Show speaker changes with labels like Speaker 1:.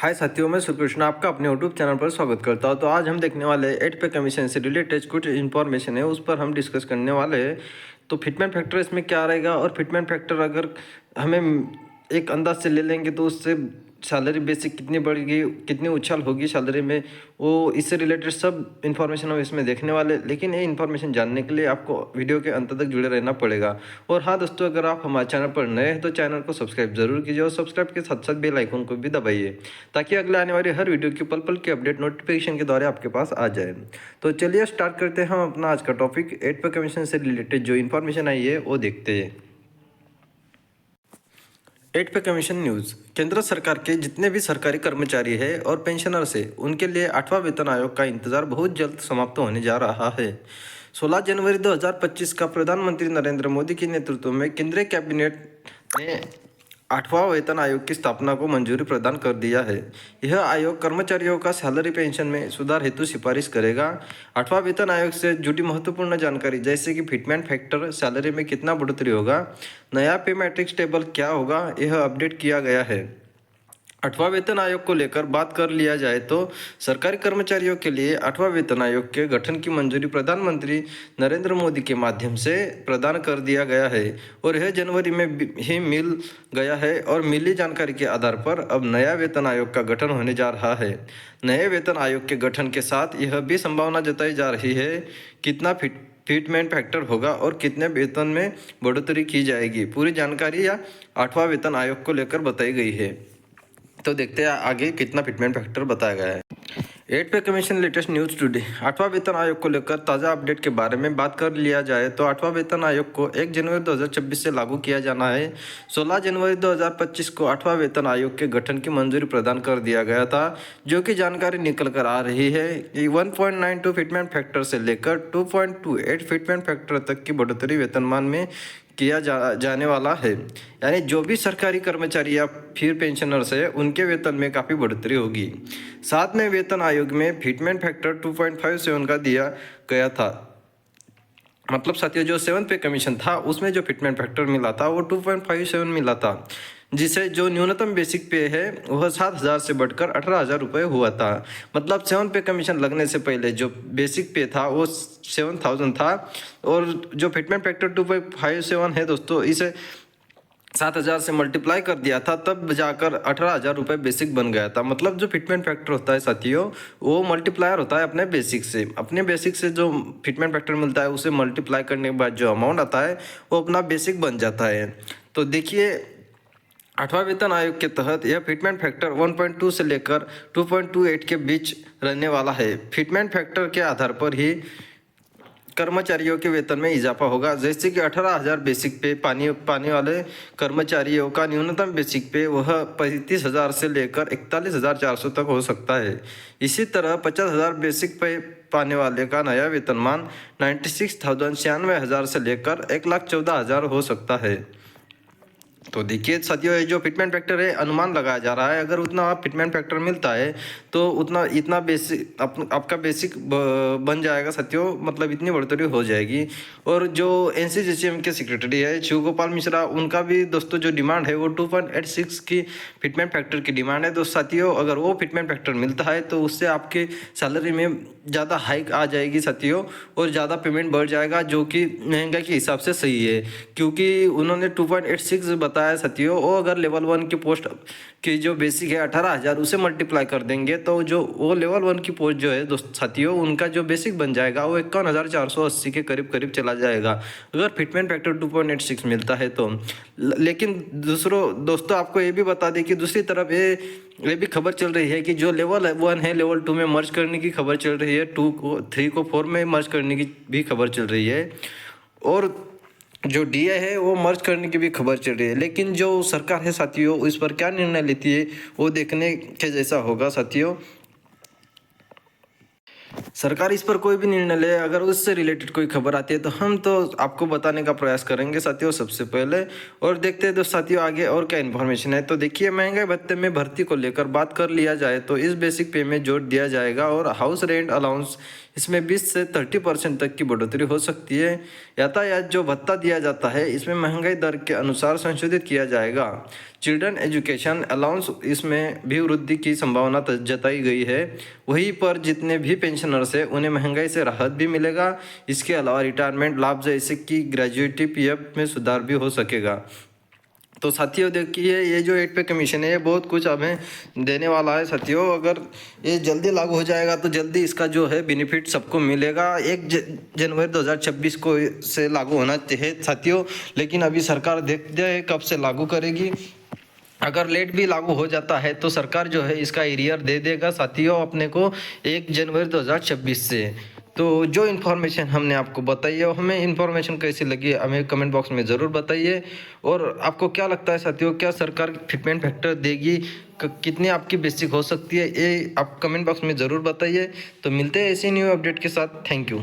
Speaker 1: हाय साथियों, मैं सुकृष्ण आपका अपने यूट्यूब चैनल पर स्वागत करता हूं। तो आज हम देखने वाले हैं 8 पे कमीशन से रिलेटेड कुछ इन्फॉर्मेशन है, उस पर हम डिस्कस करने वाले हैं। तो फिटमेंट फैक्टर इसमें क्या रहेगा और फिटमेंट फैक्टर अगर हमें एक अंदाज से ले लेंगे तो उससे सैलरी बेसिक कितनी बढ़ेगी, कितनी उछाल होगी सैलरी में, वो इससे रिलेटेड सब इन्फॉर्मेशन हम इसमें देखने वाले। लेकिन ये इन्फॉर्मेशन जानने के लिए आपको वीडियो के अंत तक जुड़े रहना पड़ेगा। और हाँ दोस्तों, अगर आप हमारे चैनल पर नए हैं तो चैनल को सब्सक्राइब जरूर कीजिए और सब्सक्राइब के साथ साथ बेल आइकन को भी दबाइए, ताकि अगले आने वाली हर वीडियो की पल पल की अपडेट नोटिफिकेशन के द्वारा आपके पास आ जाए। तो चलिए स्टार्ट करते हैं हम अपना आज का टॉपिक। 8 पे कमीशन से रिलेटेड जो इन्फॉर्मेशन आई है वो देखते हैं। 8 पे कमीशन न्यूज़। केंद्र सरकार के जितने भी सरकारी कर्मचारी हैं और पेंशनर्स हैं, उनके लिए 8वां वेतन आयोग का इंतजार बहुत जल्द समाप्त होने जा रहा है। 16 जनवरी 2025 का प्रधानमंत्री नरेंद्र मोदी के नेतृत्व में केंद्रीय कैबिनेट ने 8वां वेतन आयोग की स्थापना को मंजूरी प्रदान कर दिया है। यह आयोग कर्मचारियों का सैलरी पेंशन में सुधार हेतु सिफारिश करेगा। 8वां वेतन आयोग से जुड़ी महत्वपूर्ण जानकारी जैसे कि फिटमेंट फैक्टर, सैलरी में कितना बढ़ोतरी होगा, नया पे मैट्रिक्स टेबल क्या होगा, यह अपडेट किया गया है। 8वां वेतन आयोग को लेकर बात कर लिया जाए तो सरकारी कर्मचारियों के लिए 8वां वेतन आयोग के गठन की मंजूरी प्रधानमंत्री नरेंद्र मोदी के माध्यम से प्रदान कर दिया गया है और यह जनवरी में ही मिल गया है। और मिली जानकारी के आधार पर अब नया वेतन आयोग का गठन होने जा रहा है। नए वेतन आयोग के गठन के साथ यह भी संभावना जताई जा रही है कितना फिटमेंट फैक्टर होगा और कितने वेतन में बढ़ोतरी की जाएगी। पूरी जानकारी या 8वां वेतन आयोग को लेकर बताई गई है। तो देखते हैं आगे कितना फिटमेंट फैक्टर बताया गया है। 8 पे कमीशन लेटेस्ट न्यूज़ टुडे। 8वां वेतन आयोग को लेकर ताज़ा अपडेट के बारे में बात कर लिया जाए तो 8वां वेतन आयोग को 1 जनवरी 2026 से लागू किया जाना है। 16 जनवरी 2025 को 8वां वेतन आयोग के गठन की मंजूरी प्रदान कर दिया गया था, जो कि जानकारी निकल कर आ रही है कि 1.92 फिटमेंट फैक्टर से लेकर 2.28 फिटमेंट फैक्टर तक की बढ़ोतरी वेतनमान में किया जाने वाला है। यानी जो भी सरकारी कर्मचारी या फिर पेंशनर्स है, उनके वेतन में काफ़ी बढ़ोतरी होगी। साथ में वेतन आयोग में फिटमेंट फैक्टर 2.57 का दिया गया था। मतलब साथियों, जो 7 पे कमीशन था उसमें जो फिटमेंट फैक्टर मिला था वो 2.57 मिला था, जिसे जो न्यूनतम बेसिक पे है वह 7,000 से बढ़कर 18,000 रुपये हुआ था। मतलब 7 पे कमीशन लगने से पहले जो बेसिक पे था वो 7,000 था और जो फिटमेंट फैक्टर 2.57 है दोस्तों, इसे 7,000 से मल्टीप्लाई कर दिया था, तब जाकर 18,000 रुपये बेसिक बन गया था। मतलब जो फिटमेंट फैक्टर होता है साथियों, वो मल्टीप्लायर होता है अपने बेसिक से। अपने बेसिक से जो फिटमेंट फैक्टर मिलता है उसे मल्टीप्लाई करने के बाद जो अमाउंट आता है वो अपना बेसिक बन जाता है। तो देखिए, 8वां वेतन आयोग के तहत यह फिटमेंट फैक्टर 1.2 से लेकर 2.28 के बीच रहने वाला है। फिटमेंट फैक्टर के आधार पर ही कर्मचारियों के वेतन में इजाफा होगा। जैसे कि 18,000 बेसिक पे पाने वाले कर्मचारियों का न्यूनतम बेसिक पे वह 35,000 से लेकर 41,400 तक हो सकता है। इसी तरह 50,000 बेसिक पे पाने वाले का नया वेतनमान 96,000 से लेकर 1,14,000 हो सकता है। तो देखिए साथियों, ये जो फिटमेंट फैक्टर है अनुमान लगाया जा रहा है। अगर उतना फिटमेंट फैक्टर मिलता है तो उतना इतना बेसिक आपका बेसिक बन जाएगा साथियों, मतलब इतनी बढ़ोतरी हो जाएगी। और जो NCGCM के सेक्रेटरी है शिव गोपाल मिश्रा, उनका भी दोस्तों जो डिमांड है वो 2.86 की फिटमेंट फैक्टर की डिमांड है। तो साथियों, अगर वो फिटमेंट फैक्टर मिलता है तो उससे आपके सैलरी में ज़्यादा हाइक आ जाएगी साथियों, और ज़्यादा पेमेंट बढ़ जाएगा, जो कि महंगाई के हिसाब से सही है। क्योंकि उन्होंने 2.86 बताया साथियों, वो अगर लेवल 1 की पोस्ट की जो बेसिक है 18,000 उसे मल्टीप्लाई कर देंगे तो जो वो लेवल 1 की पोस्ट जो है दोस्त साथियों, उनका जो बेसिक बन जाएगा वो 51,480 के करीब करीब चला जाएगा, अगर फिटमेंट फैक्टर 2.86 मिलता है तो। लेकिन दोस्तों आपको ये भी बता दें कि दूसरी तरफ ये भी खबर चल रही है कि जो लेवल 1 है लेवल 2 में मर्ज करने की खबर चल रही है, 2 को 3 को 4 में मर्ज करने की भी खबर चल रही है, और जो DA है वो मर्ज करने की भी खबर चल रही है। लेकिन जो सरकार है साथियों, इस पर क्या निर्णय लेती है वो देखने के जैसा होगा साथियों। सरकार इस पर कोई भी निर्णय ले, अगर उससे रिलेटेड कोई खबर आती है तो हम तो आपको बताने का प्रयास करेंगे साथियों सबसे पहले। और देखते हैं तो साथियों आगे और क्या इन्फॉर्मेशन है। तो देखिए, महंगाई भत्ते में भर्ती को लेकर बात कर लिया जाए तो इस बेसिक पे में जोड़ दिया जाएगा और हाउस रेंट अलाउंस इसमें 20 से 30% तक की बढ़ोतरी हो सकती है। यातायात जो भत्ता दिया जाता है इसमें महंगाई दर के अनुसार संशोधित किया जाएगा। चिल्ड्रन एजुकेशन अलाउंस इसमें भी वृद्धि की संभावना जताई गई है। वहीं पर जितने भी पेंशनर्स हैं उन्हें महंगाई से राहत भी मिलेगा। इसके अलावा रिटायरमेंट लाभ जैसे कि ग्रेजुएटी पीएफ में सुधार भी हो सकेगा। तो साथियों देखिए, ये जो 8 पे कमीशन है ये बहुत कुछ हमें देने वाला है साथियों। अगर ये जल्दी लागू हो जाएगा तो जल्दी इसका जो है बेनिफिट सबको मिलेगा। 1 जनवरी 2026 को से लागू होना चाहिए साथियों, लेकिन अभी सरकार देखते हैं कब से लागू करेगी। अगर लेट भी लागू हो जाता है तो सरकार जो है इसका एरियर दे देगा साथियों अपने को 1 जनवरी 2026 से। तो जो इन्फॉर्मेशन हमने आपको बताई है हमें इन्फॉर्मेशन कैसी लगी हमें कमेंट बॉक्स में ज़रूर बताइए। और आपको क्या लगता है साथियों, क्या सरकार फिटमेंट फैक्टर देगी, कितनी आपकी बेसिक हो सकती है, ये आप कमेंट बॉक्स में ज़रूर बताइए। तो मिलते हैं ऐसी न्यू अपडेट के साथ। Thank you.